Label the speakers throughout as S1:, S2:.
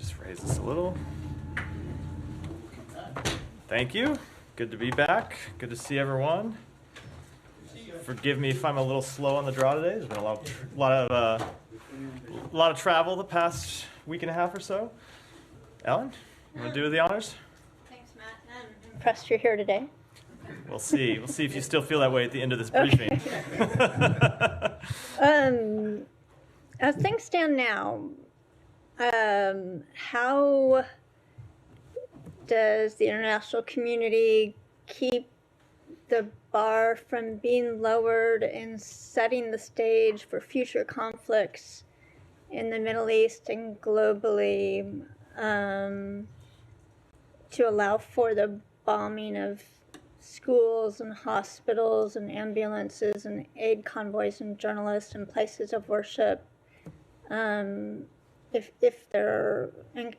S1: Just raise this a little. Thank you. Good to be back. Good to see everyone. Forgive me if I'm a little slow on the draw today. There's been a lot of travel the past week and a half or so. Ellen, you want to do the honors?
S2: Thanks, Matt. I'm impressed you're here today.
S1: We'll see. We'll see if you still feel that way at the end of this briefing.
S2: As things stand now, how does the international community keep the bar from being lowered and setting the stage for future conflicts in the Middle East and globally, to allow for the bombing of schools and hospitals and ambulances and aid convoys and journalists and places of worship, if there and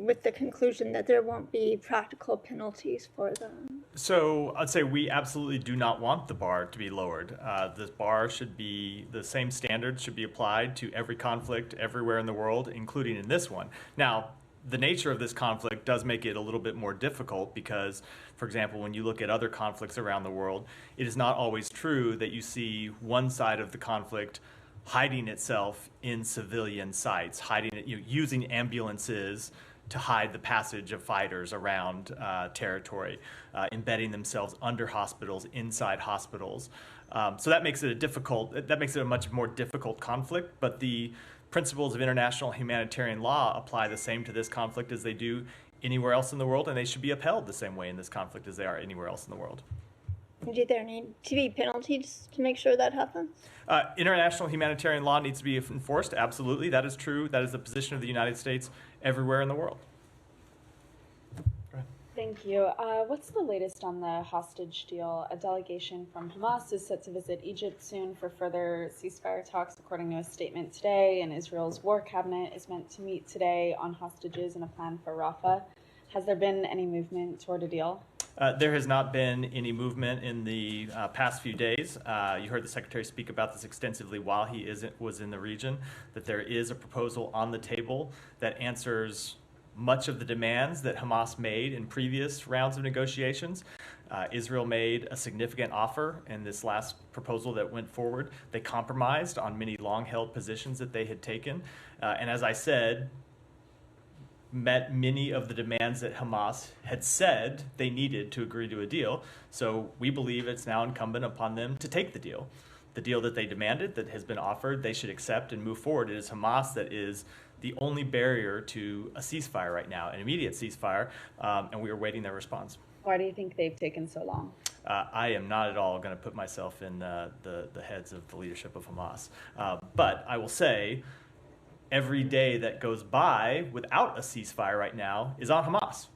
S2: with the conclusion that there won't be practical penalties for them?
S1: So I'd say we absolutely do not want the bar to be lowered. This bar should be, the same standards should be applied to every conflict everywhere in the world, including in this one. Now, the nature of this conflict does make it a little bit more difficult because, for example, when you look at other conflicts around the world, it is not always true that you see one side of the conflict hiding itself in civilian sites, using ambulances to hide the passage of fighters around territory, embedding themselves under hospitals, inside hospitals. So that makes it a much more difficult conflict, but the principles of international humanitarian law apply the same to this conflict as they do anywhere else in the world, and they should be upheld the same way in this conflict as they are anywhere else in the world.
S2: Do there need to be penalties to make sure that happens?
S1: International humanitarian law needs to be enforced. Absolutely, that is true. That is the position of the United States everywhere in the world.
S3: Thank you. What's the latest on the hostage deal? A delegation from Hamas is set to visit Egypt soon for further ceasefire talks, according to a statement today, and Israel's war cabinet is meant to meet today on hostages and a plan for Rafah. Has there been any movement toward a deal?
S1: There has not been any movement in the past few days. You heard the Secretary speak about this extensively while he was in the region, that there is a proposal on the table that answers much of the demands that Hamas made in previous rounds of negotiations. Israel made a significant offer in this last proposal that went forward. They compromised on many long-held positions that they had taken. And as I said, met many of the demands that Hamas had said they needed to agree to a deal. So we believe it's now incumbent upon them to take the deal. The deal that they demanded, that has been offered, they should accept and move forward. It is Hamas that is the only barrier to a ceasefire right now, an immediate ceasefire, and we are waiting their response.
S3: Why do you think they've taken so long?
S1: I am not at all going to put myself in the heads of the leadership of Hamas. But I will say, every day that goes by without a ceasefire right now is on Hamas,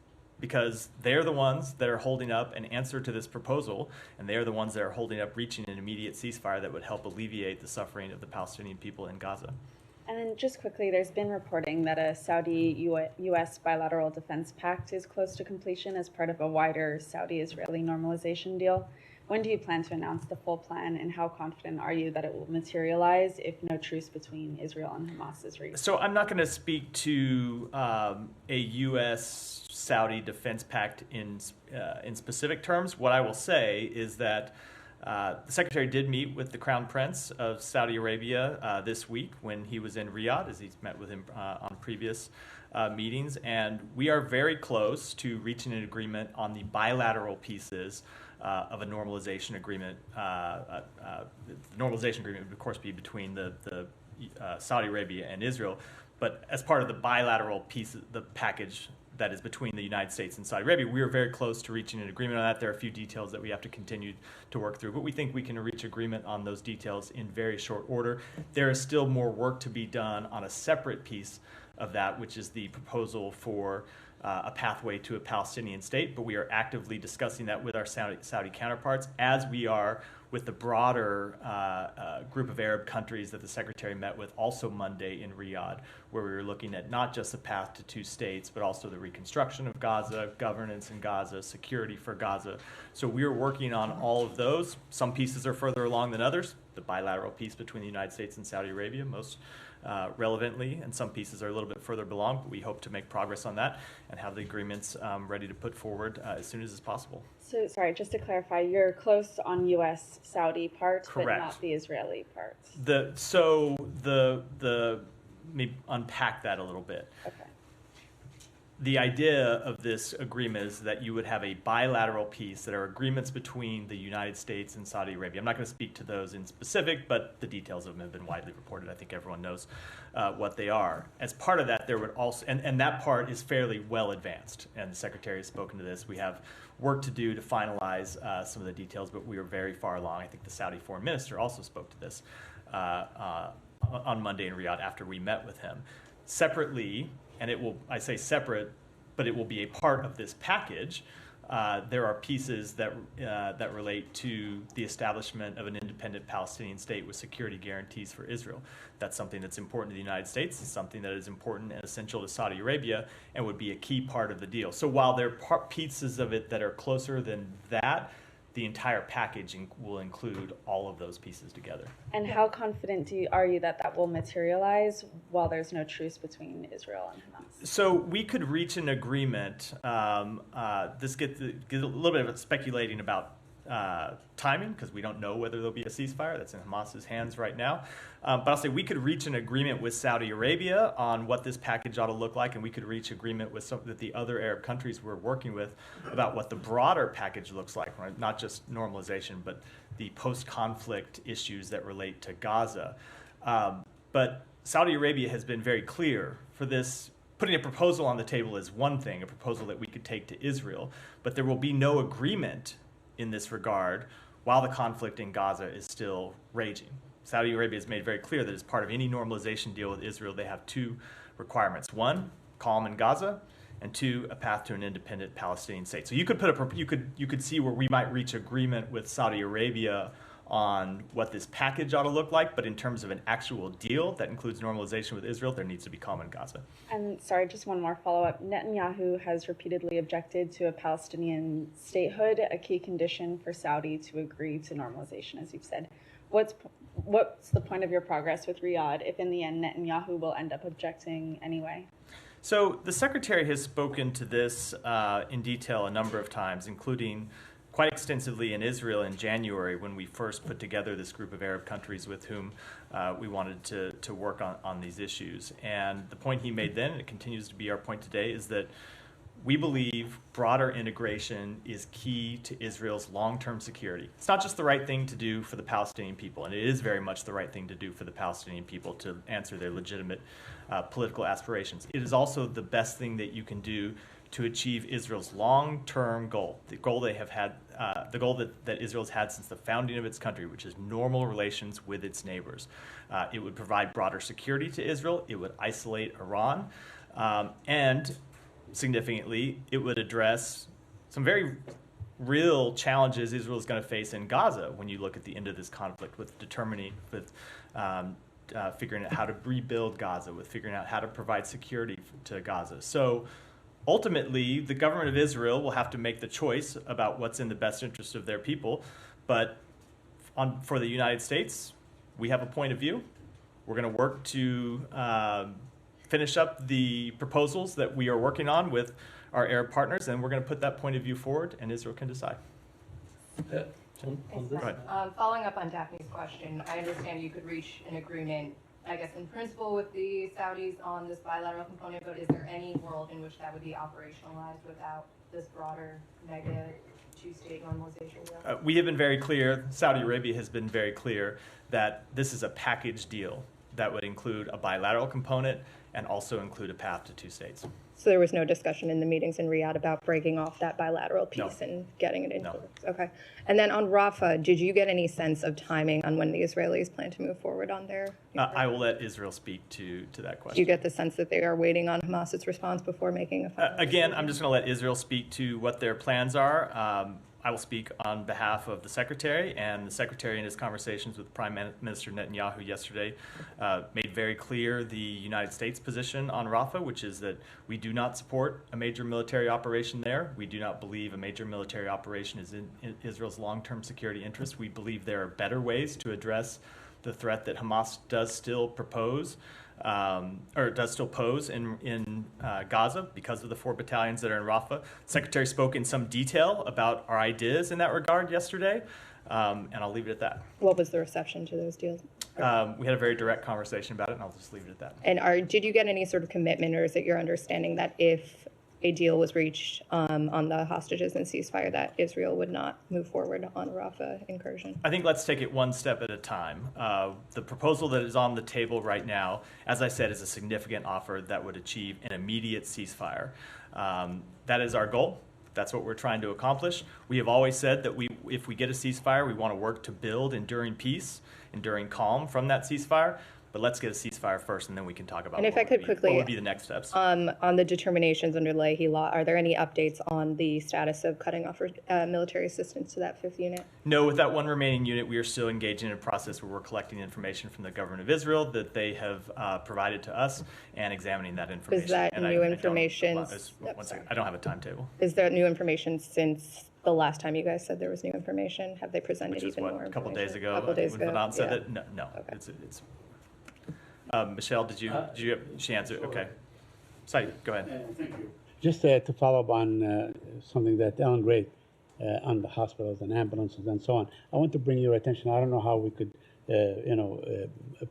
S1: because they're the ones that are holding up an answer to this proposal, and they're the ones that are holding up reaching an immediate ceasefire that would help alleviate the suffering of the Palestinian people in Gaza.
S3: And then just quickly, there's been reporting that a Saudi-U.S. bilateral defense pact is close to completion as part of a wider Saudi-Israeli normalization deal. When do you plan to announce the full plan, and how confident are you that it will materialize if no truce between Israel and Hamas is reached?
S1: So I'm not going to speak to a U.S.-Saudi defense pact in specific terms. What I will say is that the Secretary did meet with the Crown Prince of Saudi Arabia this week when he was in Riyadh, as he's met with him on previous meetings, and we are very close to reaching an agreement on the bilateral pieces of a normalization agreement. The normalization agreement would, of course, be between the Saudi Arabia and Israel, but as part of the bilateral piece, the package that is between the United States and Saudi Arabia, we are very close to reaching an agreement on that. There are a few details that we have to continue to work through, but we think we can reach agreement on those details in very short order. There is still more work to be done on a separate piece of that, which is the proposal for a pathway to a Palestinian state, but we are actively discussing that with our Saudi counterparts, as we are with the broader group of Arab countries that the Secretary met with also Monday in Riyadh, where we were looking at not just the path to two states, but also the reconstruction of Gaza, governance in Gaza, security for Gaza. So we are working on all of those. Some pieces are further along than others. The bilateral piece between the United States and Saudi Arabia, most relevantly, and some pieces are a little bit further along, but we hope to make progress on that and have the agreements ready to put forward as soon as is possible.
S3: So, sorry, just to clarify, you're close on U.S.-Saudi part, but
S1: Correct.
S3: not the Israeli part.
S1: Let me unpack that a little bit.
S3: Okay.
S1: The idea of this agreement is that you would have a bilateral piece that are agreements between the United States and Saudi Arabia. I'm not going to speak to those in specific, but the details of them have been widely reported. I think everyone knows what they are. As part of that, there would also, and that part is fairly well advanced, and the Secretary has spoken to this. We have work to do to finalize some of the details, but we are very far along. I think the Saudi Foreign Minister also spoke to this on Monday in Riyadh after we met with him. Separately, and it will, I say separate, but it will be a part of this package. There are pieces that relate to the establishment of an independent Palestinian state with security guarantees for Israel. That's something that's important to the United States. It's something that is important and essential to Saudi Arabia and would be a key part of the deal. So while there are pieces of it that are closer than that, the entire package will include all of those pieces together.
S3: And how confident are you that that will materialize while there's no truce between Israel and Hamas?
S1: So we could reach an agreement. This gets a little bit of speculating about timing, because we don't know whether there'll be a ceasefire. That's in Hamas's hands right now. But I'll say we could reach an agreement with Saudi Arabia on what this package ought to look like, and we could reach agreement with some of the other Arab countries we're working with about what the broader package looks like, right? Not just normalization, but the post-conflict issues that relate to Gaza. But Saudi Arabia has been very clear for this. Putting a proposal on the table is one thing, a proposal that we could take to Israel, but there will be no agreement in this regard while the conflict in Gaza is still raging. Saudi Arabia has made very clear that as part of any normalization deal with Israel, they have two requirements. One, calm in Gaza, and two, a path to an independent Palestinian state. So you could see where we might reach agreement with Saudi Arabia on what this package ought to look like, but in terms of an actual deal that includes normalization with Israel, there needs to be calm in Gaza.
S3: And sorry, just one more follow-up. Netanyahu has repeatedly objected to a Palestinian statehood, a key condition for Saudi to agree to normalization, as you've said. What's the point of your progress with Riyadh if in the end Netanyahu will end up objecting anyway?
S1: So the Secretary has spoken to this in detail a number of times, including quite extensively in Israel in January when we first put together this group of Arab countries with whom we wanted to work on these issues. And the point he made then, and it continues to be our point today, is that we believe broader integration is key to Israel's long-term security. It's not just the right thing to do for the Palestinian people, and it is very much the right thing to do for the Palestinian people to answer their legitimate political aspirations. It is also the best thing that you can do to achieve Israel's long-term goal, the goal they have had, the goal that Israel's had since the founding of its country, which is normal relations with its neighbors. It would provide broader security to Israel. It would isolate Iran, and significantly, it would address some very real challenges Israel is going to face in Gaza when you look at the end of this conflict, with figuring out how to rebuild Gaza, with figuring out how to provide security to Gaza. So ultimately, the government of Israel will have to make the choice about what's in the best interest of their people. But for the United States, we have a point of view. We're going to work to finish up the proposals that we are working on with our Arab partners, and we're going to put that point of view forward, and Israel can decide.
S4: On this? Following up on Daphne's question, I understand you could reach an agreement, I guess, in principle with the Saudis on this bilateral component, but is there any world in which that would be operationalized without this broader mega two-state normalization deal?
S1: We have been very clear, Saudi Arabia has been very clear, that this is a package deal that would include a bilateral component and also include a path to two states.
S5: So there was no discussion in the meetings in Riyadh about breaking off that bilateral piece
S1: No.
S5: and getting it into
S1: No.
S5: Okay. And then on Rafah, did you get any sense of timing on when the Israelis plan to move forward on their?
S1: I will let Israel speak to that question.
S5: Do you get the sense that they are waiting on Hamas's response before making a final
S1: Again, I'm just going to let Israel speak to what their plans are. I will speak on behalf of the Secretary, and the Secretary in his conversations with Prime Minister Netanyahu yesterday made very clear the United States position on Rafah, which is that we do not support a major military operation there. We do not believe a major military operation is in Israel's long-term security interest. We believe there are better ways to address the threat that Hamas does still propose. or it does still pose in Gaza because of the 4 battalions that are in Rafah. The Secretary spoke in some detail about our ideas in that regard yesterday, and I'll leave it at that.
S5: What was the reception to those deals?
S1: We had a very direct conversation about it, and I'll just leave it at that.
S5: And did you get any sort of commitment, or is it your understanding that if a deal was reached on the hostages and ceasefire, that Israel would not move forward on a Rafah incursion?
S1: I think let's take it one step at a time. The proposal that is on the table right now, as I said, is a significant offer that would achieve an immediate ceasefire. That is our goal. That's what we're trying to accomplish. We have always said that if we get a ceasefire, we want to work to build enduring peace, enduring calm from that ceasefire. But let's get a ceasefire first, and then we can talk about
S5: And if I could quickly,
S1: what would be the next steps.
S5: on the determinations under Leahy law, are there any updates on the status of cutting off military assistance to that 5th unit?
S1: No, with that one remaining unit, we are still engaged in a process where we're collecting information from the government of Israel that they have provided to us and examining that information.
S5: Is that
S1: And
S5: new information?
S1: I don't have a timetable.
S5: Is there new information since the last time you guys said there was new information? Have they presented
S1: Which is
S5: even
S1: what,
S5: more
S1: a couple
S5: information?
S1: days ago?
S5: A couple days
S1: when
S5: ago,
S1: Fanon said
S5: yeah.
S1: that? No.
S5: Okay.
S1: It's Michelle, she answered? Okay. Saeed, go ahead.
S6: Thank you. Just to follow up on something that Ellen raised on the hospitals and ambulances and so on, I want to bring your attention. I don't know how we could,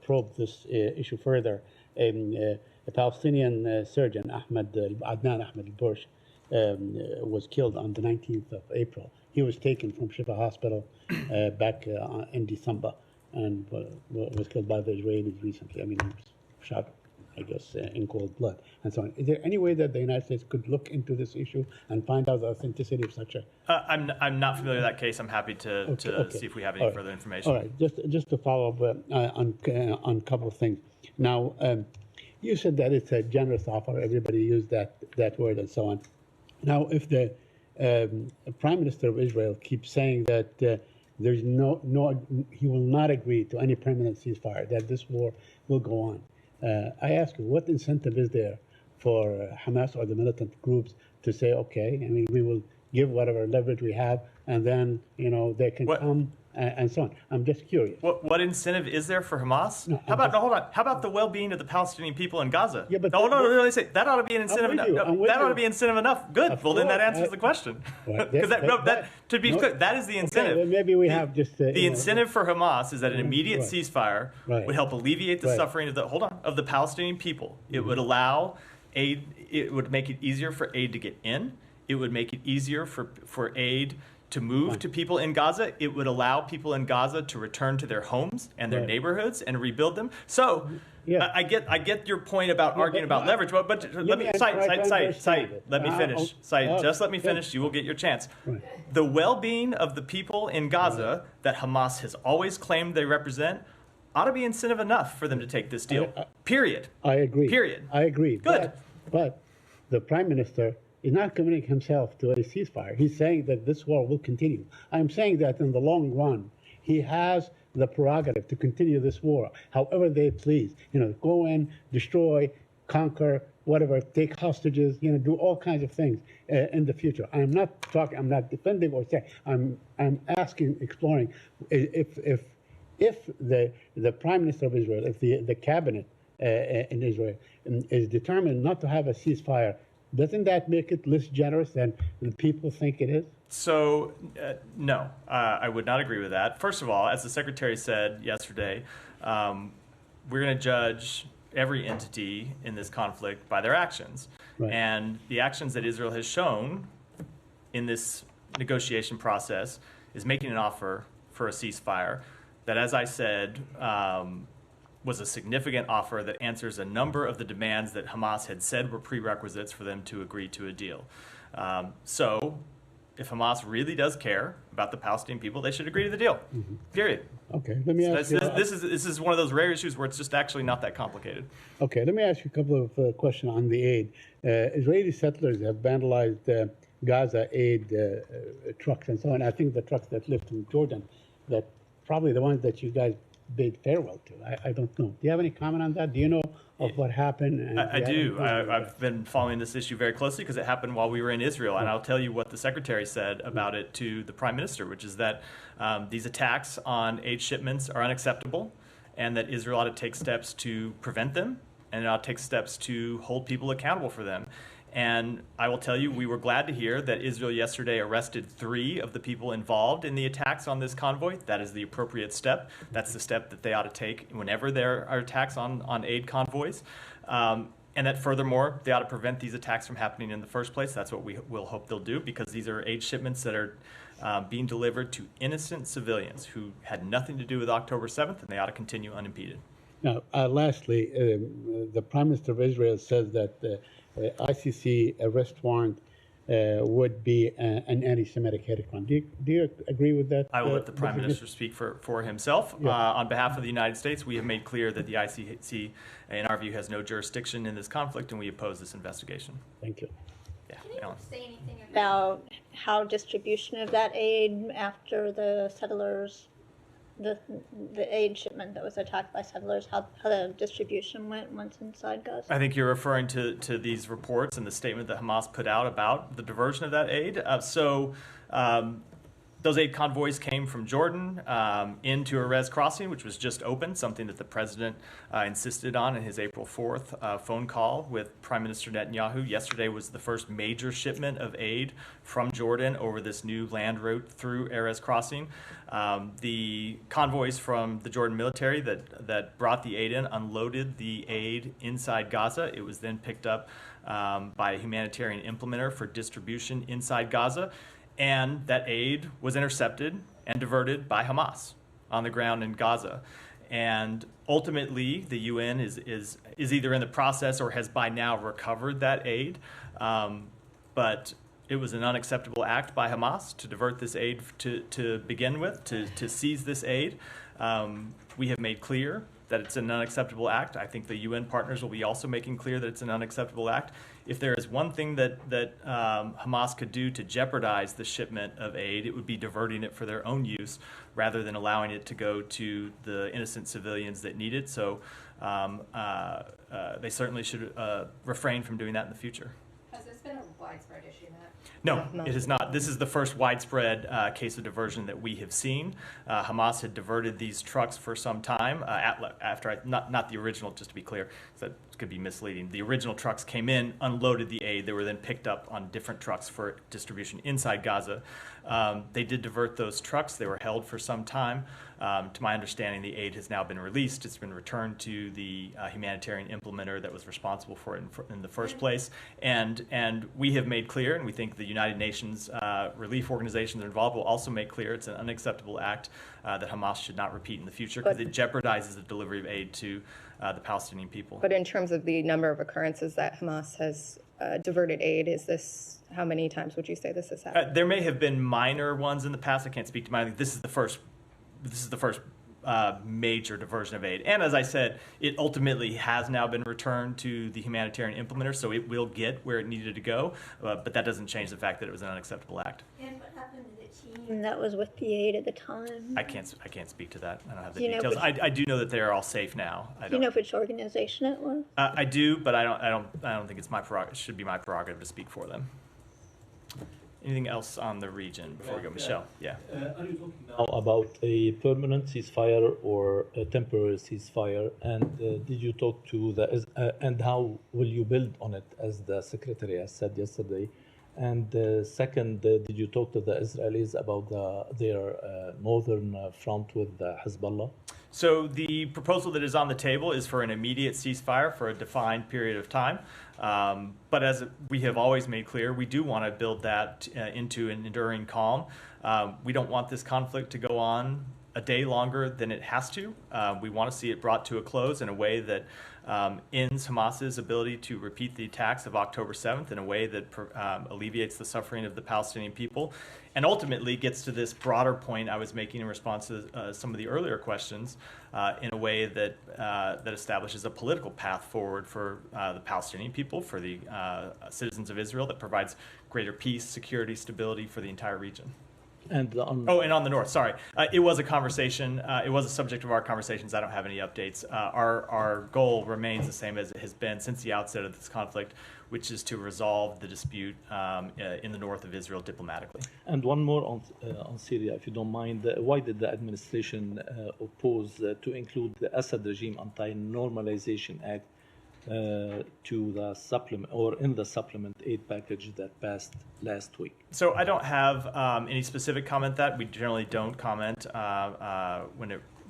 S6: probe this issue further. A Palestinian surgeon, Adnan Ahmed al-Bursh, was killed on the 19th of April. He was taken from Shifa Hospital back in December and was killed by the Israelis recently. I mean, he was shot, I guess, in cold blood and so on. Is there any way that the United States could look into this issue and find out the authenticity of such a...
S1: I'm not familiar with that case. I'm happy to see if we have any further information.
S6: All right, just to follow up on a couple of things. Now, you said that it's a generous offer. Everybody used that word and so on. Now, if the Prime Minister of Israel keeps saying that there's he will not agree to any permanent ceasefire, that this war will go on, I ask you, what incentive is there for Hamas or the militant groups to say, okay, I mean, we will give whatever leverage we have, and then, they can come and so on. I'm just curious.
S1: What incentive is there for Hamas?
S6: No,
S1: hold on. How about the well-being of the Palestinian people in Gaza?
S6: Yeah, but
S1: that ought to be an incentive enough. That ought to be incentive enough. Good.
S6: Of
S1: well, then that
S6: course.
S1: answers the question.
S6: Right.
S1: Because to be clear, that is the incentive.
S6: Okay, well, maybe we have just
S1: the incentive for Hamas is that an immediate
S6: Right.
S1: ceasefire
S6: Right.
S1: would help alleviate the
S6: Right.
S1: suffering of the Palestinian people. It would allow aid. It would make it easier for aid to get in. It would make it easier for aid to move to people in Gaza. It would allow people in Gaza to return to their homes and their
S6: Right.
S1: neighborhoods and rebuild them. So,
S6: Yeah.
S1: I get your point about arguing about leverage, but let me,
S6: I'm
S1: Saeed,
S6: trying to understand it.
S1: let me finish. Saeed, just let me finish. You will get your chance.
S6: Right.
S1: The well-being of the people in Gaza that Hamas has always claimed they represent ought to be incentive enough for them to take this deal. Period.
S6: I agree.
S1: Period.
S6: I agree.
S1: Good.
S6: But the Prime Minister is not committing himself to a ceasefire. He's saying that this war will continue. I'm saying that in the long run, he has the prerogative to continue this war however they please. Go in, destroy, conquer, whatever, take hostages, do all kinds of things in the future. I'm not defending or saying, I'm asking, exploring if the Prime Minister of Israel, if the cabinet in Israel is determined not to have a ceasefire, doesn't that make it less generous than the people think it is?
S1: So, no, I would not agree with that. First of all, as the Secretary said yesterday, we're going to judge every entity in this conflict by their actions.
S6: Right.
S1: And the actions that Israel has shown in this negotiation process is making an offer for a ceasefire that, as I said, was a significant offer that answers a number of the demands that Hamas had said were prerequisites for them to agree to a deal. So if Hamas really does care about the Palestinian people, they should agree to the deal. Mm-hmm. Period.
S6: Okay, let me ask you.
S1: This is one of those rare issues where it's just actually not that complicated.
S6: Okay, let me ask you a couple of questions on the aid. Israeli settlers have vandalized Gaza aid trucks and so on. I think the trucks that left from Jordan, that probably the ones that you guys bid farewell to. I don't know. Do you have any comment on that? Do you know of what happened?
S1: I do. I've been following this issue very closely because it happened while we were in Israel. And I'll tell you what the Secretary said about it to the Prime Minister, which is that these attacks on aid shipments are unacceptable and that Israel ought to take steps to prevent them and it ought to take steps to hold people accountable for them. And I will tell you, we were glad to hear that Israel yesterday arrested 3 of the people involved in the attacks on this convoy. That is the appropriate step. That's the step that they ought to take whenever there are attacks on aid convoys. And that furthermore, they ought to prevent these attacks from happening in the first place. That's what we will hope they'll do, because these are aid shipments that are being delivered to innocent civilians who had nothing to do with October 7th, and they ought to continue unimpeded.
S6: Now, lastly, the Prime Minister of Israel says that the ICC arrest warrant would be an anti-Semitic hate crime. Do you agree with that?
S1: I will let the Prime Minister speak for himself.
S6: Yeah.
S1: On behalf of the United States, we have made clear that the ICC, in our view, has no jurisdiction in this conflict, and we oppose this investigation.
S6: Thank you.
S1: Yeah,
S2: Can you
S1: Ellen.
S2: say anything about how distribution of that aid after the settlers, the aid shipment that was attacked by settlers, how the distribution went once inside Gaza?
S1: I think you're referring to these reports and the statement that Hamas put out about the diversion of that aid. Those aid convoys came from Jordan into Erez Crossing, which was just opened, something that the president insisted on in his April 4th phone call with Prime Minister Netanyahu. Yesterday was the first major shipment of aid from Jordan over this new land route through Erez Crossing. The convoys from the Jordan military that brought the aid in unloaded the aid inside Gaza. It was then picked up by a humanitarian implementer for distribution inside Gaza. And that aid was intercepted and diverted by Hamas on the ground in Gaza. And ultimately, the UN is either in the process or has by now recovered that aid. But it was an unacceptable act by Hamas to divert this aid to begin with, to seize this aid. We have made clear that it's an unacceptable act. I think the UN partners will be also making clear that it's an unacceptable act. If there is one thing that Hamas could do to jeopardize the shipment of aid, it would be diverting it for their own use rather than allowing it to go to the innocent civilians that need it. So they certainly should refrain from doing that in the future.
S4: Has this been a widespread issue, Matt?
S1: No, it is not. This is the first widespread case of diversion that we have seen. Hamas had diverted these trucks for some time not the original, just to be clear, that could be misleading. The original trucks came in, unloaded the aid. They were then picked up on different trucks for distribution inside Gaza. They did divert those trucks. They were held for some time. To my understanding, the aid has now been released. It's been returned to the humanitarian implementer that was responsible for it in the first place. And we have made clear, and we think the United Nations relief organizations involved will also make clear it's an unacceptable act that Hamas should not repeat in the future, because it jeopardizes the delivery of aid to the Palestinian people.
S5: But in terms of the number of occurrences that Hamas has diverted aid, how many times would you say this has happened?
S1: There may have been minor ones in the past. I can't speak to mine. This is the first major diversion of aid. And as I said, it ultimately has now been returned to the humanitarian implementer, so it will get where it needed to go. But that doesn't change the fact that it was an unacceptable act.
S2: And what happened to the team that was with the aid at the time?
S1: I can't speak to that. I don't have the
S2: Do you know
S1: details.
S2: which-
S1: I do know that they are all safe now.
S2: Do you know which organization it was?
S1: I do, but I don't think it's my prerogative. It should be my prerogative to speak for them. Anything else on the region before we go? Michelle, yeah.
S7: Are you talking now about a permanent ceasefire or a temporary ceasefire? And did you talk to and how will you build on it, as the Secretary has said yesterday? And second, did you talk to the Israelis about their northern front with Hezbollah?
S1: So the proposal that is on the table is for an immediate ceasefire for a defined period of time. But as we have always made clear, we do want to build that into an enduring calm. We don't want this conflict to go on a day longer than it has to. We want to see it brought to a close in a way that ends Hamas's ability to repeat the attacks of October 7th in a way that alleviates the suffering of the Palestinian people, and ultimately gets to this broader point I was making in response to some of the earlier questions in a way that that establishes a political path forward for the Palestinian people, for the citizens of Israel, that provides greater peace, security, stability for the entire region.
S7: And on
S1: on the north, sorry. It was a conversation. It was a subject of our conversations. I don't have any updates. Our goal remains the same as it has been since the outset of this conflict, which is to resolve the dispute in the north of Israel diplomatically.
S7: And one more on Syria, if you don't mind. Why did the administration oppose to include the Assad regime Anti-Normalization Act to the supplement or in the supplement aid package that passed last week?
S1: So I don't have any specific comment that we generally don't comment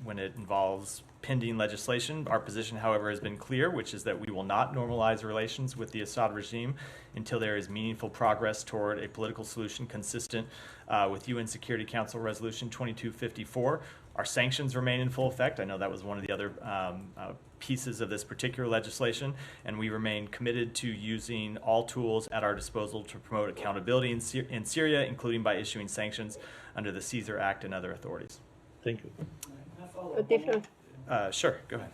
S1: when it involves pending legislation. Our position, however, has been clear, which is that we will not normalize relations with the Assad regime until there is meaningful progress toward a political solution consistent with UN Security Council Resolution 2254. Our sanctions remain in full effect. I know that was one of the other pieces of this particular legislation, and we remain committed to using all tools at our disposal to promote accountability in Syria, including by issuing sanctions under the Caesar Act and other authorities.
S7: Thank you.
S2: Different.
S1: Sure, go ahead.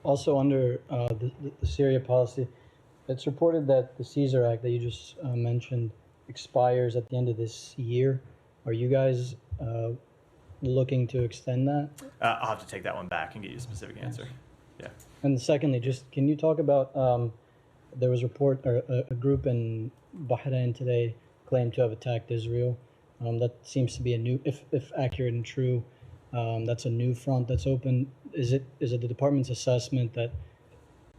S8: Also under the Syria policy, it's reported that the Caesar Act that you just mentioned expires at the end of this year. Are you guys looking to extend that?
S1: I'll have to take that one back and get you a specific answer. Yeah.
S8: And secondly, just can you talk about there was a group in Bahrain today claimed to have attacked Israel. That seems to be a new, if accurate and true, that's a new front that's open. Is it the department's assessment that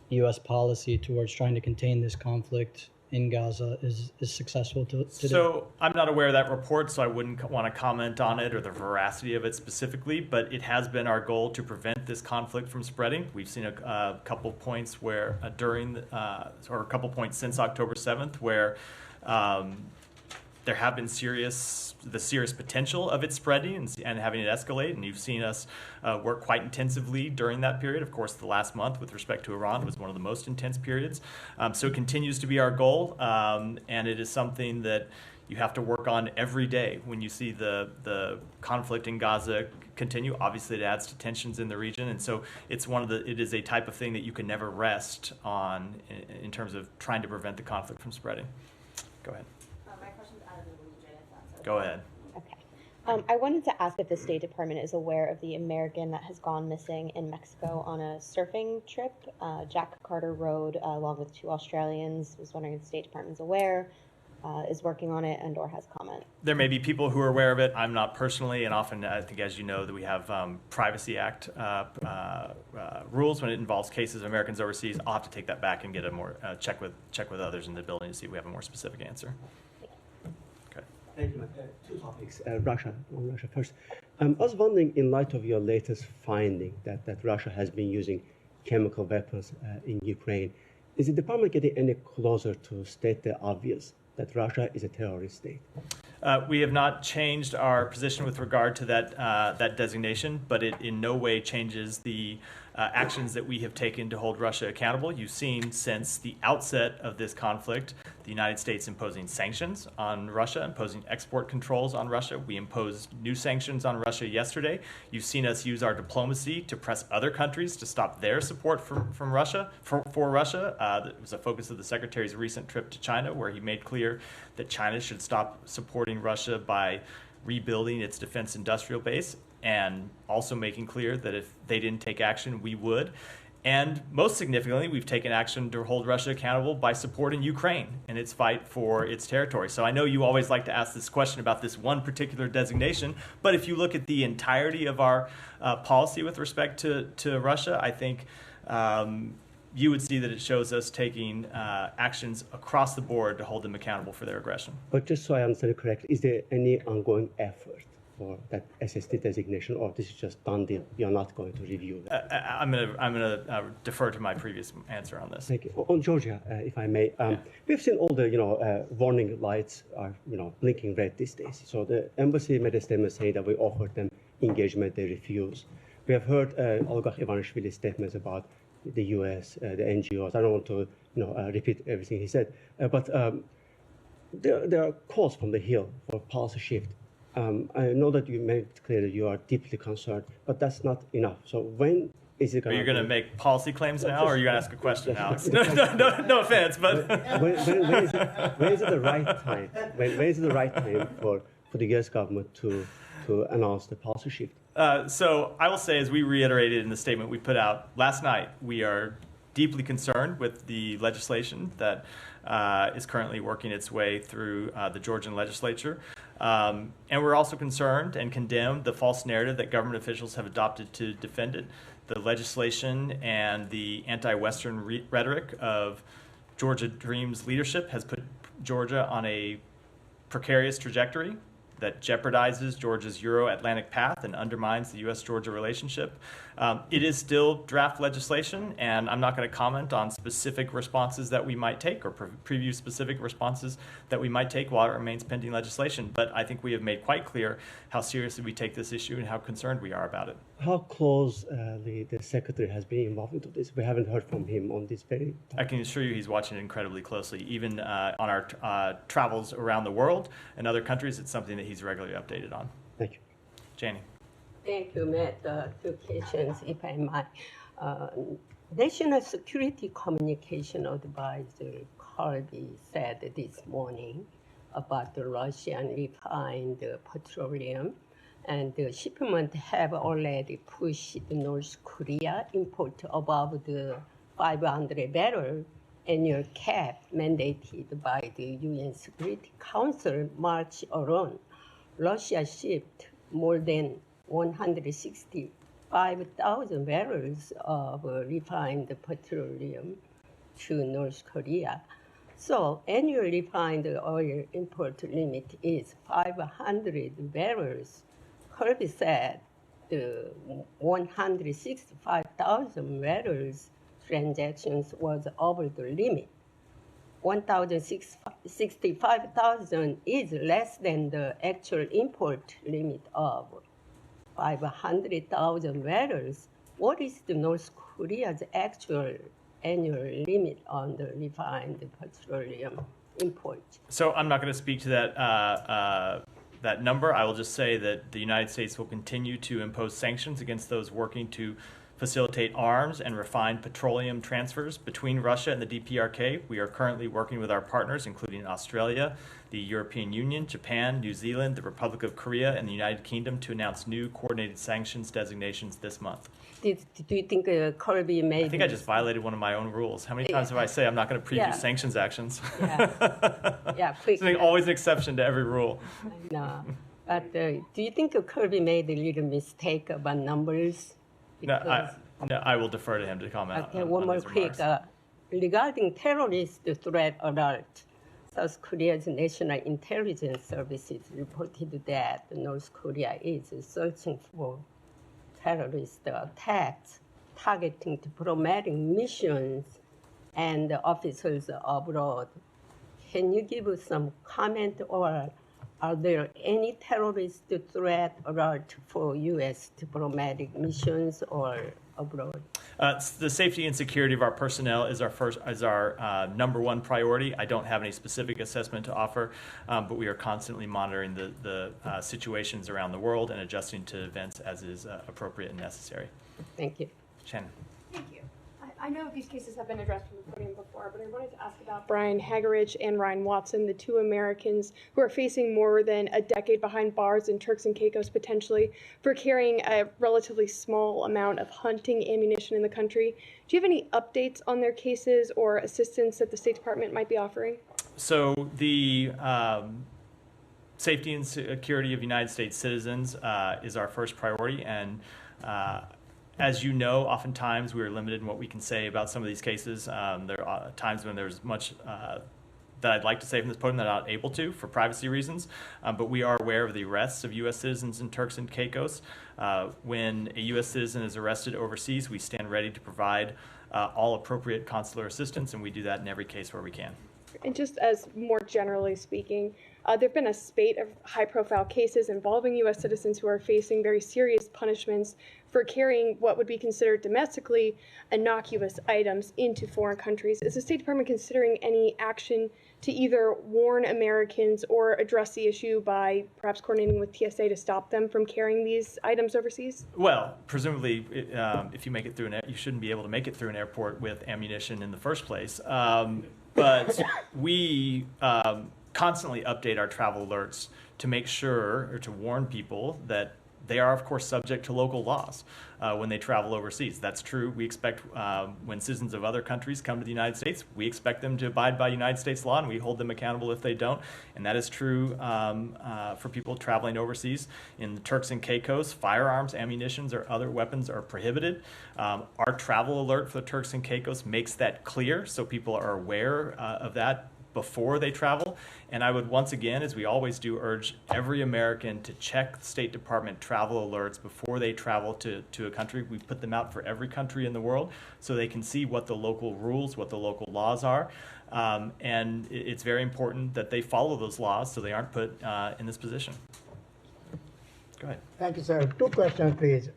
S8: U.S. policy towards trying to contain this conflict in Gaza is successful today?
S1: So I'm not aware of that report, so I wouldn't want to comment on it or the veracity of it specifically, but it has been our goal to prevent this conflict from spreading. We've seen a couple points where or a couple points since October 7th where there have been the serious potential of it spreading and having it escalate, and you've seen us work quite intensively during that period. Of course, the last month with respect to Iran was one of the most intense periods. So it continues to be our goal, and it is something that you have to work on every day when you see the conflict in Gaza continue. Obviously, it adds to tensions in the region, and so it is a type of thing that you can never rest on in terms of trying to prevent the conflict from spreading. Go ahead.
S9: My question's out of the region, if that's okay.
S1: Go ahead.
S9: Okay. I wanted to ask if the State Department is aware of the American that has gone missing in Mexico on a surfing trip. Jack Carter rode along with 2 Australians. Was wondering if the State Department's aware, is working on it, and or has comment.
S1: There may be people who are aware of it. I'm not personally, and often I think, as you know, that we have Privacy Act rules when it involves cases of Americans overseas. I'll have to take that back and get a more check with others in the building to see if we have a more specific answer. Okay.
S10: Thank you. 2 topics. Russia first. I was wondering, in light of your latest finding that Russia has been using chemical weapons in Ukraine, is the department getting any closer to state the obvious, that Russia is a terrorist state?
S1: We have not changed our position with regard to that designation, but it in no way changes the actions that we have taken to hold Russia accountable. You've seen since the outset of this conflict, the United States imposing sanctions on Russia, imposing export controls on Russia. We imposed new sanctions on Russia yesterday. You've seen us use our diplomacy to press other countries to stop their support from Russia, for Russia. That was a focus of the Secretary's recent trip to China, where he made clear that China should stop supporting Russia by rebuilding its defense industrial base, and also making clear that if they didn't take action, we would. And most significantly, we've taken action to hold Russia accountable by supporting Ukraine in its fight for its territory. So I know you always like to ask this question about this one particular designation, but if you look at the entirety of our policy with respect to Russia, I think you would see that it shows us taking actions across the board to hold them accountable for their aggression.
S10: But just so I understand it correctly, is there any ongoing effort for that SST designation, or this is just done deal? You're not going to review that?
S1: I'm gonna defer to my previous answer on this.
S10: Thank you. On Georgia, if I may, we've seen all the warning lights are blinking red these days. So the embassy made a statement saying that we offered them engagement, they refuse. We have heard Oligarch Ivanishvili's statements about the U.S., the NGOs. I don't want to repeat everything he said, but there are calls from the Hill for policy shift. I know that you made it clear that you are deeply concerned, but that's not enough. So when is it going to...
S1: Are you going to make policy claims now, or are you going to ask a question, Alex? No offense, but...
S10: when is it the right time? When is it the right time for the U.S. government to announce the policy shift?
S1: So I will say, as we reiterated in the statement we put out last night, we are deeply concerned with the legislation that is currently working its way through the Georgian legislature. And we're also concerned and condemn the false narrative that government officials have adopted to defend it, the legislation and the anti-Western rhetoric of Georgia Dream's leadership has put Georgia on a precarious trajectory that jeopardizes Georgia's Euro-Atlantic path and undermines the U.S.-Georgia relationship. It is still draft legislation, and I'm not going to comment on specific responses that we might take or preview specific responses that we might take while it remains pending legislation. But I think we have made quite clear how seriously we take this issue and how concerned we are about it.
S10: How close the secretary has been involved into this? We haven't heard from him on this very topic.
S1: I can assure you he's watching it incredibly closely. Even on our travels around the world and other countries, it's something that he's regularly updated on.
S10: Thank you.
S1: Janie.
S11: Thank you, Matt. Two questions, if I might. National Security Communication Advisor Kirby said this morning about the Russian refined petroleum, and the shipment have already pushed North Korea import above the 500 barrel annual cap mandated by the UN Security Council March alone. Russia shipped more than 165,000 barrels of refined petroleum to North Korea. So annual refined oil import limit is 500 barrels. Kirby said the 165,000 barrels transactions was over the limit. 1,065,000 is less than the actual import limit of 500,000 barrels. What is the North Korea's actual annual limit on the refined petroleum import?
S1: So I'm not going to speak to that number. I will just say that the United States will continue to impose sanctions against those working to facilitate arms and refined petroleum transfers between Russia and the DPRK. We are currently working with our partners, including Australia, the European Union, Japan, New Zealand, the Republic of Korea, and the United Kingdom to announce new coordinated sanctions designations this month.
S11: Do you think Kirby made...
S1: I think I just violated one of my own rules. How many times have I say I'm not going to preview sanctions actions?
S11: Yeah,
S1: It's always an exception to every rule.
S11: No, but do you think Kirby made a little mistake about numbers?
S1: No, I will defer to him to comment.
S11: Okay, one more quick. Regarding terrorist threat alert, South Korea's National Intelligence Services reported that North Korea is searching for terrorist attacks targeting diplomatic missions and officers abroad. Can you give us some comment, or are there any terrorist threat alert for U.S. diplomatic missions or abroad?
S1: The safety and security of our personnel is our number one priority. I don't have any specific assessment to offer, but we are constantly monitoring the situations around the world and adjusting to events as is appropriate and necessary.
S11: Thank you.
S1: Shannon.
S12: Thank you. I know these cases have been addressed from the podium before, but I wanted to ask about Brian Hagerich and Ryan Watson, the two Americans who are facing more than a decade behind bars in Turks and Caicos potentially for carrying a relatively small amount of hunting ammunition in the country. Do you have any updates on their cases or assistance that the State Department might be offering?
S1: So the safety and security of United States citizens is our first priority, and as you know, oftentimes we are limited in what we can say about some of these cases. There are times when there's much that I'd like to say from this podium that I'm not able to for privacy reasons, but we are aware of the arrests of U.S. citizens in Turks and Caicos. When a U.S. citizen is arrested overseas, we stand ready to provide all appropriate consular assistance, and we do that in every case where we can.
S12: And just as more generally speaking, there have been a spate of high-profile cases involving U.S. citizens who are facing very serious punishments for carrying what would be considered domestically innocuous items into foreign countries. Is the State Department considering any action to either warn Americans or address the issue by perhaps coordinating with TSA to stop them from carrying these items overseas?
S1: Well, presumably, if you make it through you shouldn't be able to make it through an airport with ammunition in the first place. But we constantly update our travel alerts to make sure, or to warn people that they are, of course, subject to local laws when they travel overseas. That's true. We expect when citizens of other countries come to the United States, we expect them to abide by United States law, and we hold them accountable if they don't. And that is true for people traveling overseas. In the Turks and Caicos, firearms, ammunitions, or other weapons are prohibited. Our travel alert for the Turks and Caicos makes that clear, so people are aware of that before they travel. And I would once again, as we always do, urge every American to check the State Department travel alerts before they travel to a country. We put them out for every country in the world so they can see what the local rules, what the local laws are. And it's very important that they follow those laws so they aren't put in this position. Go ahead.
S13: Thank you, sir. Two questions, please.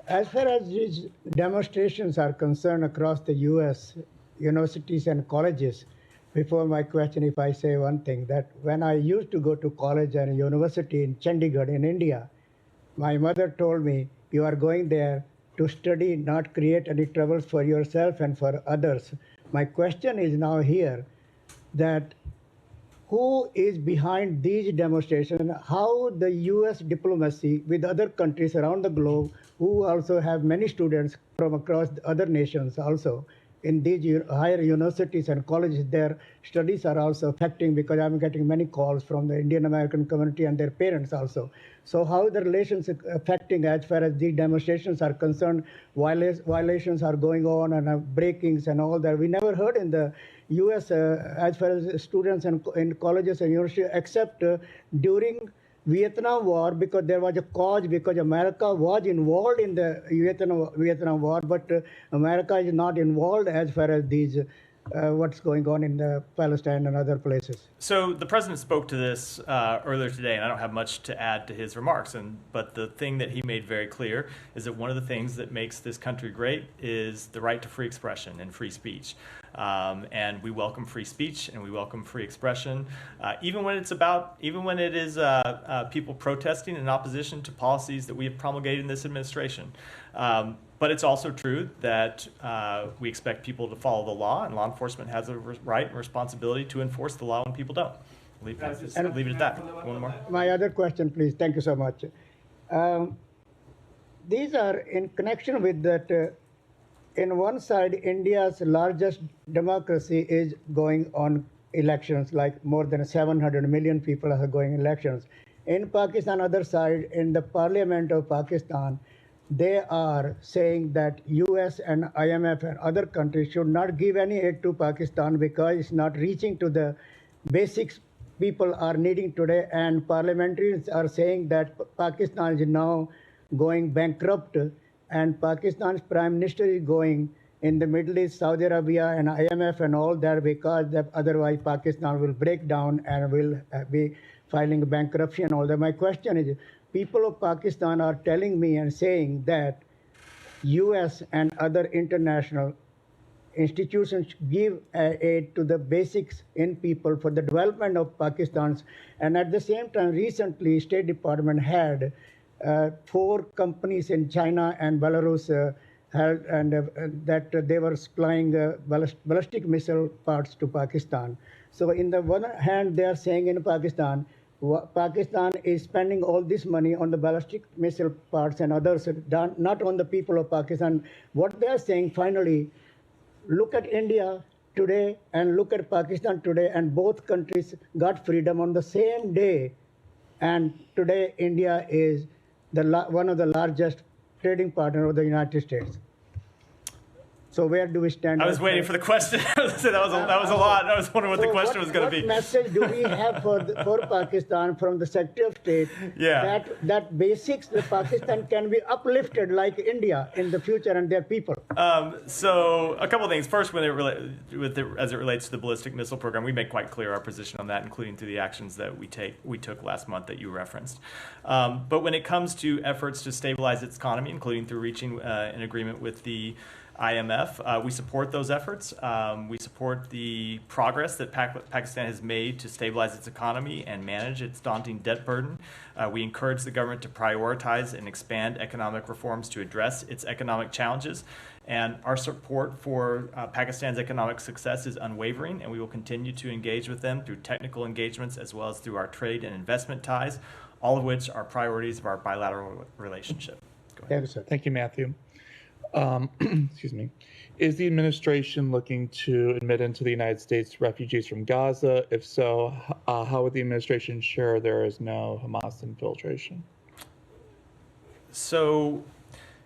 S13: As far as these demonstrations are concerned across the U.S., universities and colleges, before my question, if I say one thing, that when I used to go to college and university in Chandigarh in India, my mother told me, you are going there to study, not create any troubles for yourself and for others. My question is now here that who is behind these demonstrations, how the US diplomacy with other countries around the globe who also have many students from across other nations also, in these higher universities and colleges, their studies are also affecting, because I'm getting many calls from the Indian American community and their parents also. So how the relations affecting as far as these demonstrations are concerned, violations are going on and breakings and all that. We never heard in the US as far as students and in colleges and universities, except during Vietnam War, because there was a cause, because America was involved in the Vietnam War, but America is not involved as far as these what's going on in the Palestine and other places.
S1: So the president spoke to this earlier today, and I don't have much to add to his remarks. But the thing that he made very clear is that one of the things that makes this country great is the right to free expression and free speech. And we welcome free speech and we welcome free expression, even when it is people protesting in opposition to policies that we have promulgated in this administration. But it's also true that we expect people to follow the law, and law enforcement has a right and responsibility to enforce the law when people don't. Leave it at that. One more.
S13: My other question, please. Thank you so much. These are in connection with that. In one side, India's largest democracy is going on elections, like more than 700 million people are going elections. In Pakistan, other side, in the parliament of Pakistan, they are saying that US and IMF and other countries should not give any aid to Pakistan because it's not reaching to the basics people are needing today. And parliamentarians are saying that Pakistan is now going bankrupt, and Pakistan's prime minister is going in the Middle East, Saudi Arabia and IMF and all that, because otherwise Pakistan will break down and will be filing bankruptcy and all that. My question is, people of Pakistan are telling me and saying that US and other international institutions give aid to the basics in people for the development of Pakistan's. And at the same time, recently, State Department had 4 companies in China and Belarus held, and that they were supplying ballistic missile parts to Pakistan. So in the one hand, they are saying in Pakistan is spending all this money on the ballistic missile parts and others, not on the people of Pakistan. What they are saying finally, look at India today and look at Pakistan today, and both countries got freedom on the same day. And today, India is one of the largest trading partners of the United States. So where do we stand?
S1: I was waiting for the question. that was a lot. I was wondering what the question was going to be.
S13: What message do we have for Pakistan from the Secretary of State that basics that Pakistan can be uplifted like India in the future and their people?
S1: So a couple of things. First, as it relates to the ballistic missile program, we make quite clear our position on that, including through the actions that we took last month that you referenced. But when it comes to efforts to stabilize its economy, including through reaching an agreement with the IMF, we support those efforts. We support the progress that Pakistan has made to stabilize its economy and manage its daunting debt burden. We encourage the government to prioritize and expand economic reforms to address its economic challenges. And our support for Pakistan's economic success is unwavering, and we will continue to engage with them through technical engagements as well as through our trade and investment ties all of which are priorities of our bilateral relationship. Go ahead.
S6: Thank you, sir.
S14: Thank you, Matthew. Excuse me. Is the administration looking to admit into the United States refugees from Gaza? If so, how would the administration ensure there is no Hamas infiltration?
S1: So,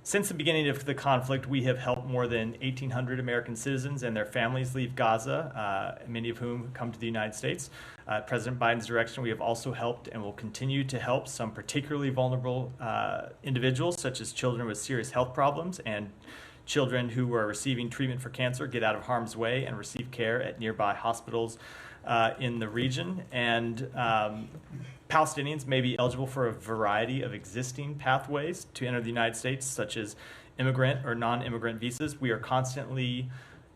S1: since the beginning of the conflict, we have helped more than 1,800 American citizens and their families leave Gaza, many of whom come to the United States. President Biden's direction, we have also helped and will continue to help some particularly vulnerable individuals, such as children with serious health problems and children who are receiving treatment for cancer, get out of harm's way and receive care at nearby hospitals in the region. And Palestinians may be eligible for a variety of existing pathways to enter the United States, such as immigrant or non-immigrant visas. We are constantly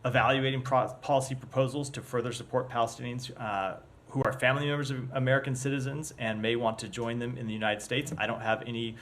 S1: evaluating policy proposals to further support Palestinians who are family members of American citizens and may want to join them in the United States. I don't have any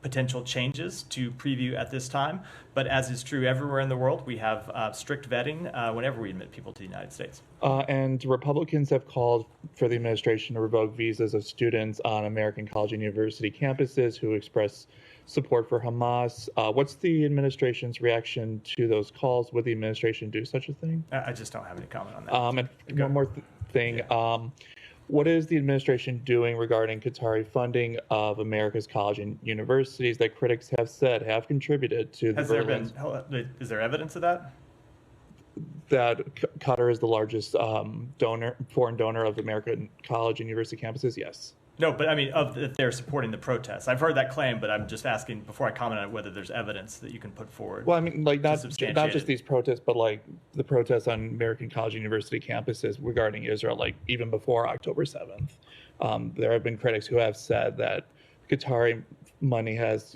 S1: potential changes to preview at this time, but as is true everywhere in the world, we have strict vetting whenever we admit people to the United States.
S14: And Republicans have called for the administration to revoke visas of students on American college and university campuses who express support for Hamas. What's the administration's reaction to those calls? Would the administration do such a thing?
S1: I just don't have any comment on that.
S14: And one more thing. Yeah. What is the administration doing regarding Qatari funding of America's college and universities that critics have said have contributed to the
S1: Is there evidence of that?
S14: That Qatar is the largest foreign donor of American college and university campuses? Yes.
S1: No, but I mean, that they're supporting the protests. I've heard that claim, but I'm just asking before I comment on whether there's evidence that you can put forward.
S14: Well, I mean, like not just these protests, but like the protests on American college and university campuses regarding Israel, like even before October 7th. There have been critics who have said that Qatari money has,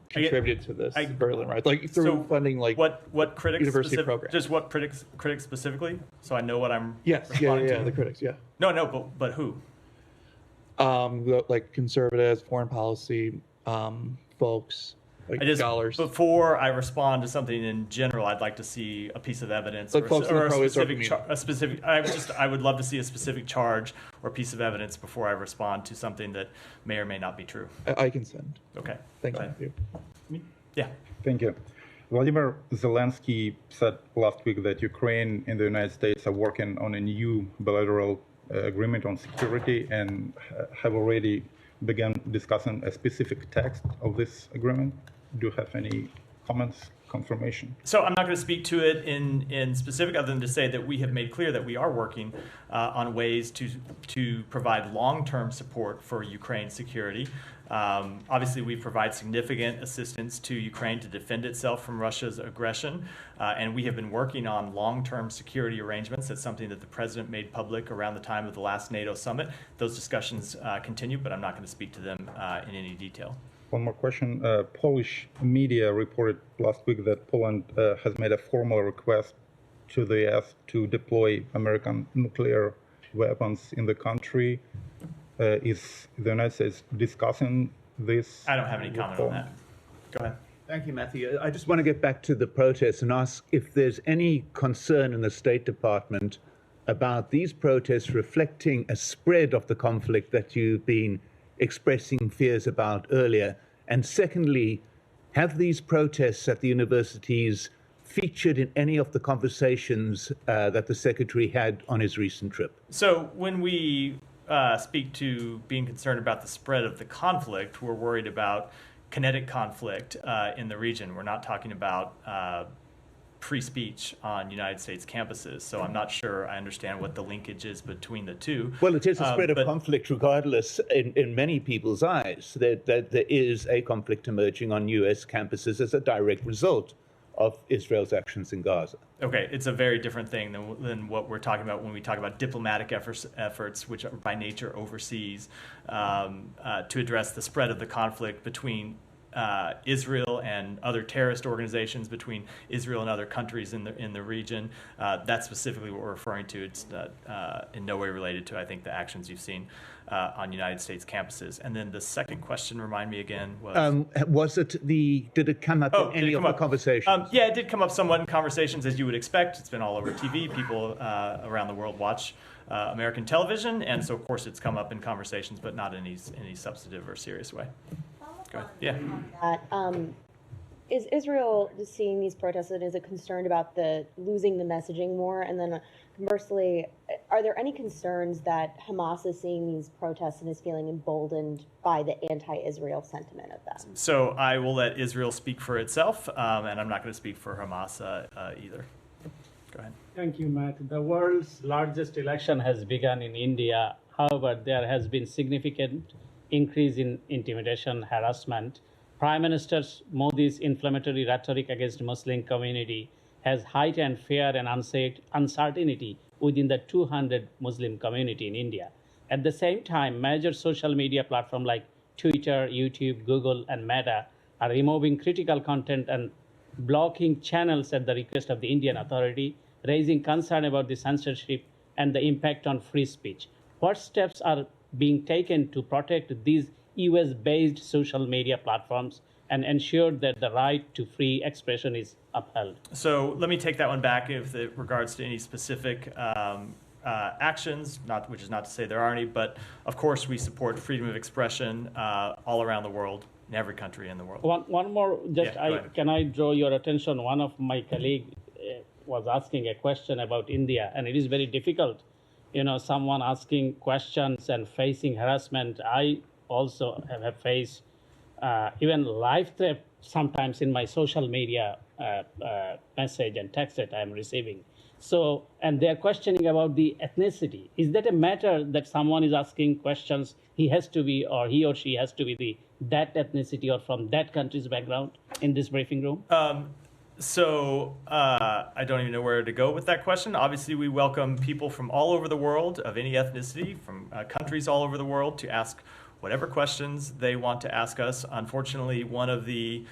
S14: contributed to this Berlin Rise, like through funding, like
S1: what critics
S14: university programs.
S1: Just what critics specifically, so I know what I'm.
S14: Yes,
S1: responding to.
S14: the critics, yeah.
S1: No, but who?
S14: Like conservatives, foreign policy folks, like scholars.
S1: Before I respond to something in general, I'd like to see a piece of evidence
S14: like
S1: or a specific. I would love to see a specific charge or piece of evidence before I respond to something that may or may not be true.
S14: I can send.
S1: Okay.
S14: Thank you.
S1: Yeah.
S15: Thank you. Vladimir Zelensky said last week that Ukraine and the United States are working on a new bilateral agreement on security and have already begun discussing a specific text of this agreement. Do you have any comments, confirmation?
S1: So I'm not going to speak to it in specific, other than to say that we have made clear that we are working on ways to provide long-term support for Ukraine's security. Obviously, we provide significant assistance to Ukraine to defend itself from Russia's aggression, and we have been working on long-term security arrangements. That's something that the president made public around the time of the last NATO summit. Those discussions continue, but I'm not going to speak to them in any detail.
S15: One more question. Polish media reported last week that Poland has made a formal request to the US to deploy American nuclear weapons in the country. Is the United States discussing this?
S1: I don't have any comment on that. Go ahead.
S16: Thank you, Matthew. I just want to get back to the protests and ask if there's any concern in the State Department about these protests reflecting a spread of the conflict that you've been expressing fears about earlier. And secondly, have these protests at the universities featured in any of the conversations that the Secretary had on his recent trip?
S1: So when we speak to being concerned about the spread of the conflict, we're worried about kinetic conflict in the region. We're not talking about free speech on United States campuses. So I'm not sure I understand what the linkage is between the two.
S16: Well, it is a spread of conflict regardless in many people's eyes. That there is a conflict emerging on U.S. campuses as a direct result of Israel's actions in Gaza.
S1: Okay, it's a very different thing than what we're talking about when we talk about diplomatic efforts which are by nature overseas, to address the spread of the conflict between Israel and other terrorist organizations, between Israel and other countries in the region. That's specifically what we're referring to. It's in no way related to, I think, the actions you've seen on United States campuses. And then the second question, remind me again, was
S16: did it come up in any of the conversations?
S1: Yeah, it did come up somewhat in conversations, as you would expect. It's been all over TV. People around the world watch American television, and so of course it's come up in conversations, but not in any substantive or serious way. Go ahead. Yeah.
S9: Is Israel seeing these protests, and is it concerned about losing the messaging more? And then conversely, are there any concerns that Hamas is seeing these protests and is feeling emboldened by the anti-Israel sentiment of them?
S1: So I will let Israel speak for itself, and I'm not going to speak for Hamas either. Go ahead.
S17: Thank you, Matt. The world's largest election has begun in India. However, there has been significant increase in intimidation, harassment. Prime Minister Modi's inflammatory rhetoric against Muslim community has heightened fear and uncertainty within the 200 Muslim community in India. At the same time, major social media platforms like Twitter, YouTube, Google, and Meta are removing critical content and blocking channels at the request of the Indian authority, raising concern about the censorship and the impact on free speech. What steps are being taken to protect these US-based social media platforms and ensure that the right to free expression is upheld?
S1: So let me take that one back with regards to any specific actions, which is not to say there are any, but of course we support freedom of expression all around the world, in every country in the world.
S17: One more, can I draw your attention? One of my colleagues was asking a question about India, and it is very difficult. Someone asking questions and facing harassment. I also have faced even live threat sometimes in my social media message and text that I am receiving. So, and they're questioning about the ethnicity. Is that a matter that someone is asking questions? He has to be, or he or she has to be that ethnicity or from that country's background in this briefing room?
S1: So I don't even know where to go with that question. Obviously, we welcome people from all over the world, of any ethnicity, from countries all over the world, to ask whatever questions they want to ask us. Unfortunately, one of the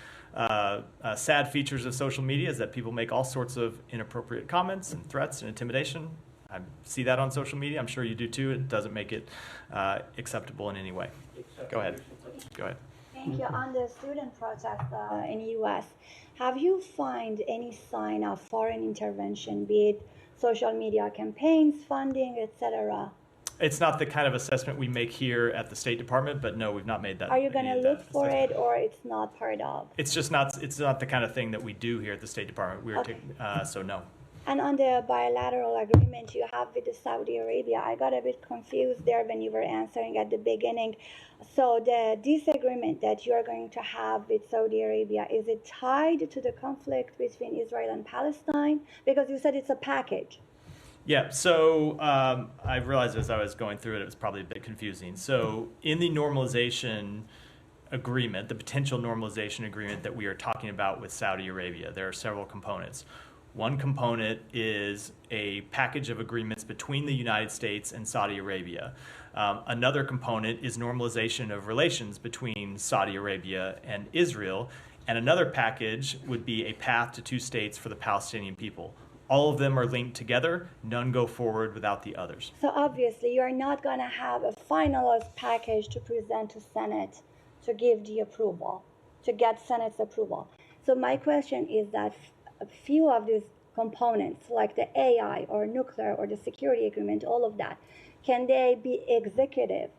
S1: sad features of social media is that people make all sorts of inappropriate comments and threats and intimidation. I see that on social media. I'm sure you do too. It doesn't make it acceptable in any way. Go ahead. Go ahead.
S18: Thank you. On the student protest in the U.S., have you found any sign of foreign intervention, be it social media campaigns, funding, etc.?
S1: It's not the kind of assessment we make here at the State Department, but no, we've not made that.
S18: Are you going to look for it, or it's not part of?
S1: It's just not. It's not the kind of thing that we do here at the State Department. We're
S18: Okay.
S1: So no.
S18: And on the bilateral agreement you have with Saudi Arabia, I got a bit confused there when you were answering at the beginning. So this agreement that you are going to have with Saudi Arabia, is it tied to the conflict between Israel and Palestine? Because you said it's a package.
S1: Yeah, so I realized as I was going through it was probably a bit confusing. So in the normalization agreement, the potential normalization agreement that we are talking about with Saudi Arabia, there are several components. One component is a package of agreements between the United States and Saudi Arabia. Another component is normalization of relations between Saudi Arabia and Israel. And another package would be a path to two states for the Palestinian people. All of them are linked together. None go forward without the others.
S18: So obviously you're not going to have a finalized package to present to Senate to give the approval, to get Senate's approval. So my question is that a few of these components, like the AI or nuclear or the security agreement, all of that, can they be executive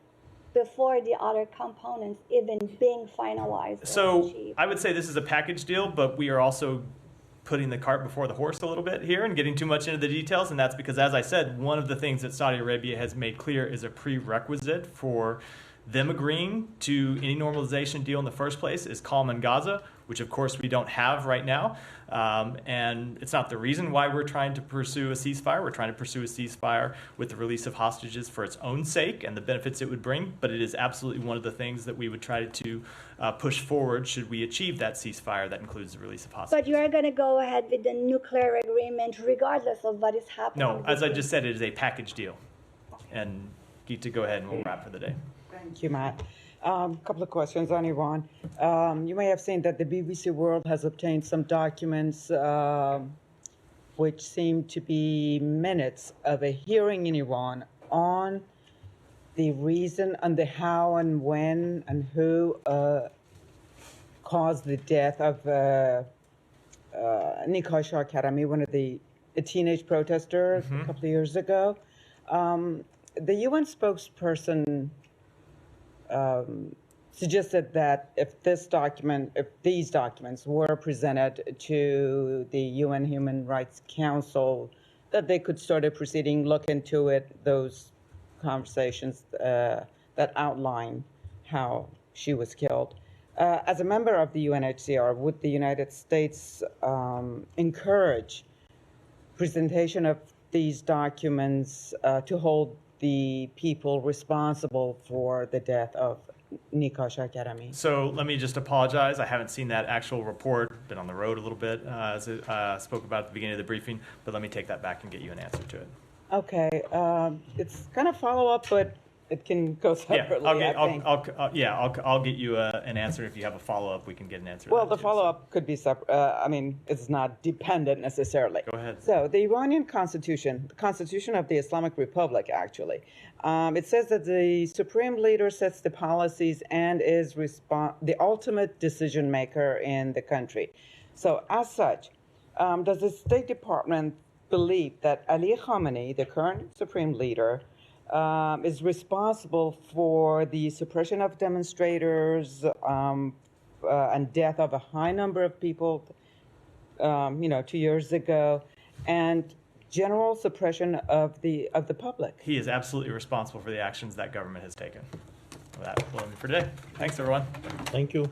S18: before the other components even being finalized?
S1: So I would say this is a package deal, but we are also putting the cart before the horse a little bit here and getting too much into the details. And that's because, as I said, one of the things that Saudi Arabia has made clear is a prerequisite for them agreeing to any normalization deal in the first place is calm in Gaza, which of course we don't have right now. And it's not the reason why we're trying to pursue a ceasefire. We're trying to pursue a ceasefire with the release of hostages for its own sake and the benefits it would bring. But it is absolutely one of the things that we would try to push forward should we achieve that ceasefire that includes the release of hostages.
S18: But you are going to go ahead with the nuclear agreement regardless of what is happening?
S1: No, as I just said, it is a package deal. And Geeta, go ahead and we'll wrap for the day.
S19: Thank you, Matt. Couple of questions on Iran. You may have seen that the BBC World has obtained some documents which seem to be minutes of a hearing in Iran on the reason and the how and when and who caused the death of Nikhil Shah Karami, one of the teenage protesters a couple of years ago. The UN spokesperson suggested that if these documents were presented to the UN Human Rights Council, that they could start a proceeding, look into it, those conversations that outline how she was killed. As a member of the UNHCR, would the United States encourage presentation of these documents to hold the people responsible for the death of Nikhil Shah Karami?
S1: So let me just apologize. I haven't seen that actual report. Been on the road a little bit, as I spoke about at the beginning of the briefing. But let me take that back and get you an answer to it.
S19: Okay, it's kind of follow up, but it can go separately.
S1: I'll get you an answer. If you have a follow up, we can get an answer.
S19: Well, the follow up could be separate. I mean, it's not dependent necessarily.
S1: Go ahead.
S19: So the Iranian constitution, the constitution of the Islamic Republic, actually, it says that the supreme leader sets the policies and is the ultimate decision maker in the country. So as such, does the State Department believe that Ali Khamenei, the current supreme leader, is responsible for the suppression of demonstrators and death of a high number of people, 2 years ago, and general suppression of the public?
S1: He is absolutely responsible for the actions that government has taken. With that, we'll end for today. Thanks, everyone.
S7: Thank you.